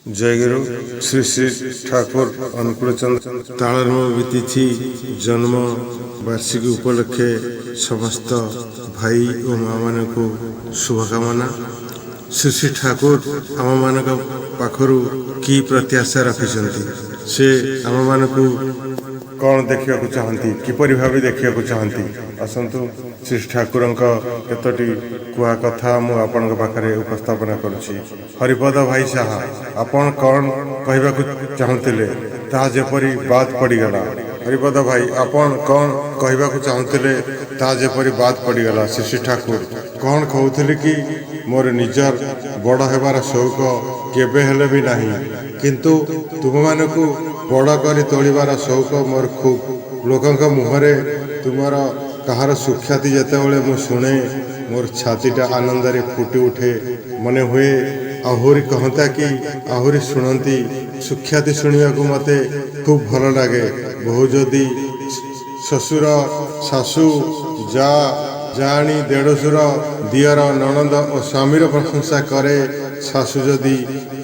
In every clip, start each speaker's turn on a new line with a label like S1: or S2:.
S1: जयगुरु श्री श्री ठाकुर अनुकूल चंद्र तालम तिथि जन्म वार्षिक उपलक्षे समस्त भाई और माँ मान को शुभकामना। श्री श्री ठाकुर आम मान पाखर कि प्रत्याशा रखिंट से आम मान को कौन देखा चाहती किपर भाव देखा चाहती आसतु श्री ठाकुर केतोटी कुआ कथा मुझे पाखे उपस्थापना करुच्ची। हरिपद भाई साहा आपण कौन कहवाक चाहूले ता जेपरी बात पड़गला। हरिपद भाई आपण कौन कहवाक चाहूले ता जेपरी बात पड़गला। श्री श्री ठाकुर कौन कहते कि मोर निजर बड़ होबार शौक केबे हेले भी नहीं, किंतु तुम मान को बड़ कर तोड़बार शौक मोर खूब। लोकों मुहरे तुमर कहार सुख्याति जितेबाला मु शुणे मोर छातीटा आनंदरे फुटी उठे। मने हुए आहुरी कहता कि आहुरी शुणती सुख्याति शुणा को मते खूब भल लगे। बहु जदि ससुर शाशु जा जाणी देढ़सुर दियर ननद और स्वामीर प्रशंसा करे, शाशु जदि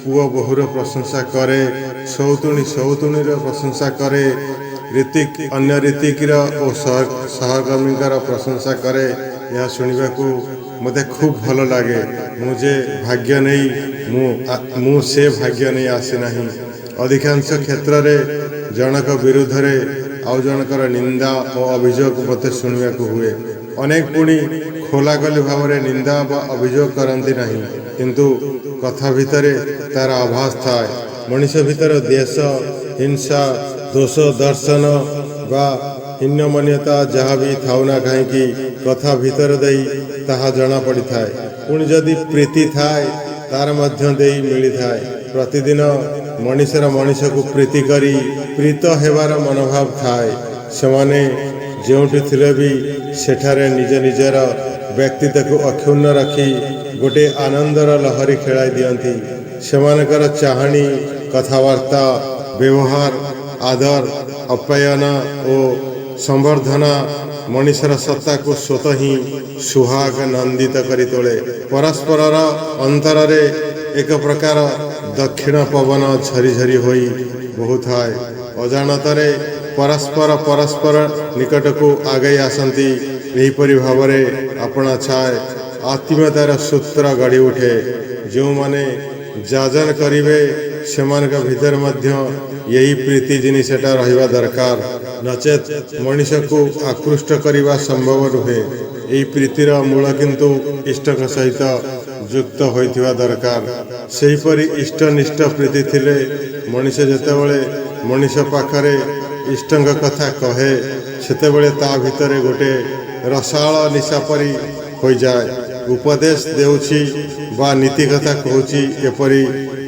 S1: पुओ बहुर प्रशंसा करे, सौतुणी सौतुणीर प्रशंसा करे, ऋतिक अन्य ऋतिकर और सहकर्मीकार प्रशंसा करे, यह शुणा को मते खूब भल लगे। मुझे भाग्य नहीं मु से भाग्य नहीं आसी नहीं। अधिकांश क्षेत्र में जनक विरुद्ध रे आउ जनकर निंदा और अभियोग मते शुणा को हुए। अनेक पुणी खोलाखोली भाव में निंदा व अभियोग करती नहीं, किंतु कथा भितर तार आभास थाए। मनुष्य भितर देश हिंसा दोष दर्शन बा हीनमान्यता जहाँ भी थाउना कहीं कथा भितर दे ताहा जना पड़ी थाए। पुणी जदि प्रीति थाए तार मध्य दे मिली थाए। प्रतिदिन मनुष्यर मनुष्य को प्रीति करी प्रीत हेबार मनोभाव थाए। सेमाने जोटी थिले भी सेठारे निज निजर व्यक्तित्व को अक्षुण्ण रखी गोटे आनंदर लहरी खेलाई दियंती। सेमानकर चाहणी कथबार्ता व्यवहार आदर अप्यायन और संवर्धना मनुष्यर सत्ता को स्वतः ही सुहाग नंदित करी तोले। परस्पर अंतर रे एक प्रकार दक्षिण पवन झरी झरी होई बहु थाए। अजाणतरे परस्पर निकट को आगे आसती। यहीपरि भाव में अपना छाए आत्मीयतार सूत्र गढ़ी उठे। जो माने जाजन करिवे सेमान का भीतर मध्य यही प्रीति जिनिसटा रहिबा दरकार, नचेत मनुष्य को आकृष्ट करने संभव नुहे। यही प्रीतिर मूल किंतु इष्टक सहित युक्त होइथिबा दरकार। सेहीपरि इष्टनिष्ठ प्रीति थिले मनुष्य जेतेबेले मनुष्य पाखरे इष्टंग कथा कहे सेतेबेले ता भितरे गोटे रसाल निशा परी हो जाए। उपदेश देउछि बा नीति कथा कहूछि एपरी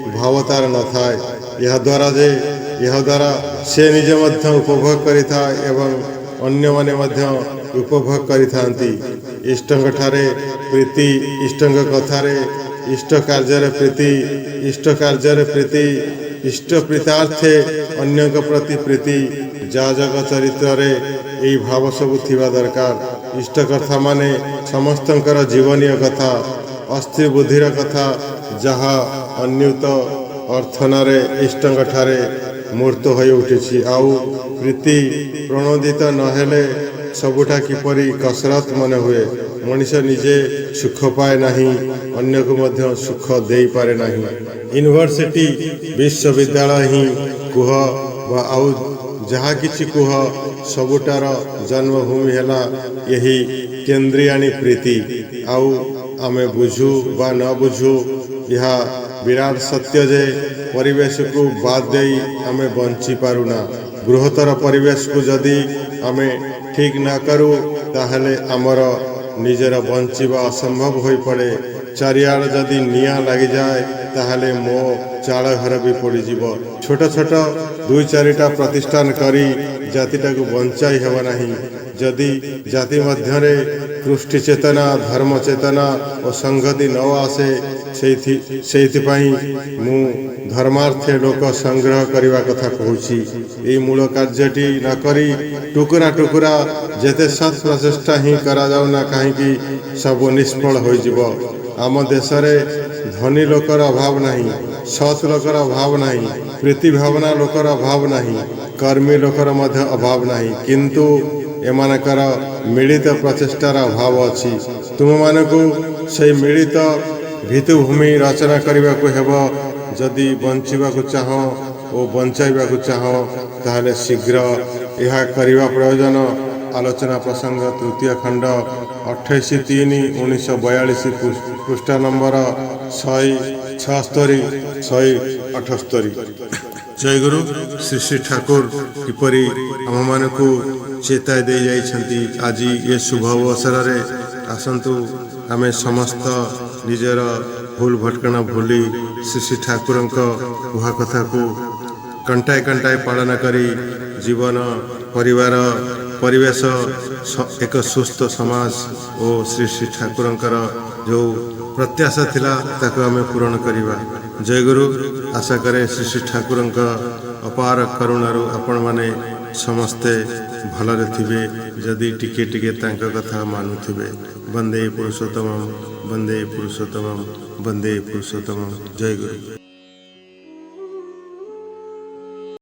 S1: भाव तार न थाए। यह द्वारा से निजे मध्य उपभोग करिथा एवं अन्य माने मध्य उपभोग करिथांती। इष्टंग ठारे प्रीति इष्टंग कथारे इष्ट कार्य प्रीति इष्ट कार्य प्रीति इष्ट प्रीतार्थे अन्य प्रति प्रीति जाजक चरित्र रे यही भाव सब थिबा दरकार। इष्ट कथा माने समस्तंकर जीवनीय कथा अस्थिर बुद्धिर कथा जहा अन्युत अर्थनारे इष्टंग ठारे मूर्त हो उठी। आउ प्रीति प्रणोदित नहेले सबुठा किपरि कसरत मन हुए। मनुष्य निजे सुख पाए नहीं, अन्य को मध्य सुख दे पारे नहीं। यूनिवर्सिटी विश्वविद्यालय ही कुह बा आउ जहाँ किछि कुह सबुटार जन्मभूमि हैला यही केन्द्रीयाणी प्रीति। आउ आमे बुझू बा न बुझू यह विराट सत्य जे परिवेश को बाद दे आमे बंची पारुना। बृहत्तर परिवेश को जदि आमे ठीक न करूँ ताहले आमर निजर बंचीबा असंभव हो पड़े। चारियाड़ जदि निया लगी जाए ताहले मो चाल घर भी पड़ जीव। छोट छोट दुई चारिटा प्रतिष्ठान करी जातिटा को बंचाई हेब नहीं। जदि जाति मध्य कृष्टि चेतना धर्म चेतना और संगति न आसे सेइथिपाई मु धर्मार्थे लोक संग्रह करने कथा कहूँ। यही मूल कार्यटी न करी टुकुरा टुकुरा जेते सत प्रचेष्टा ही करा जाउना कहीं सब निष्फल हो। आम देश धनी लोकर अभाव नहीं, ସତ୍ ଲୋକର ଅଭାବ ନାହିଁ, ପ୍ରୀତି ଭାବନା ଲୋକର ଅଭାବ ନାହିଁ, କର୍ମୀ ଲୋକର ମଧ୍ୟ ଅଭାବ ନାହିଁ, କିନ୍ତୁ ଏମାନଙ୍କର ମିଳିତ ପ୍ରଚେଷ୍ଟାର ଅଭାବ ଅଛି। ତୁମମାନଙ୍କୁ ସେହି ମିଳିତ ଭିତ୍ତିଭୂମି ରଚନା କରିବାକୁ ହେବ। ଯଦି ବଞ୍ଚିବାକୁ ଚାହଁ ଓ ବଞ୍ଚାଇବାକୁ ଚାହଁ ତାହେଲେ ଶୀଘ୍ର ଏହା କରିବା ପ୍ରୟୋଜନ। ଆଲୋଚନା ପ୍ରସଙ୍ଗ ତୃତୀୟ ଖଣ୍ଡ 28/3/1942 ପୃଷ୍ଠା ନମ୍ବର 176 178। ଜୟଗୁରୁ। ଶ୍ରୀ ଶ୍ରୀ ଠାକୁର କିପରି ଆମମାନଙ୍କୁ ଚେତାଇ ଦେଇ ଯାଇଛନ୍ତି ଆଜି ଏ ଶୁଭ ଅବସରରେ ଆସନ୍ତୁ ଆମେ ସମସ୍ତ ନିଜର ଭୁଲ ଭଟକଣା ଭୁଲି ଶ୍ରୀ ଶ୍ରୀ ଠାକୁରଙ୍କ କୁହା କଥାକୁ କଣ୍ଟାଏ କଣ୍ଟାଏ ପାଳନ କରି ଜୀବନ, ପରିବାର, ପରିବେଶ, ଏକ ସୁସ୍ଥ ସମାଜ ଓ ଶ୍ରୀ ଶ୍ରୀ ଠାକୁରଙ୍କର ଯେଉଁ ପ୍ରତ୍ୟାଶା ଥିଲା ତାକୁ ଆମେ ପୂରଣ କରିବା। ଜୟଗୁରୁ। ଆଶା କରେ ଶ୍ରୀ ଶ୍ରୀ ଠାକୁରଙ୍କ ଅପାର କରୁଣାରୁ ଆପଣମାନେ ସମସ୍ତେ ଭଲରେ ଥିବେ, ଯଦି ଟିକେ ଟିକେ ତାଙ୍କ କଥା ମାନୁଥିବେ। ବନ୍ଦେ ପୁରୁଷୋତ୍ତମମ୍, ବନ୍ଦେ ପୁରୁଷୋତ୍ତମମ୍, ବନ୍ଦେ ପୁରୁଷୋତ୍ତମମ୍। ଜୟଗୁରୁ।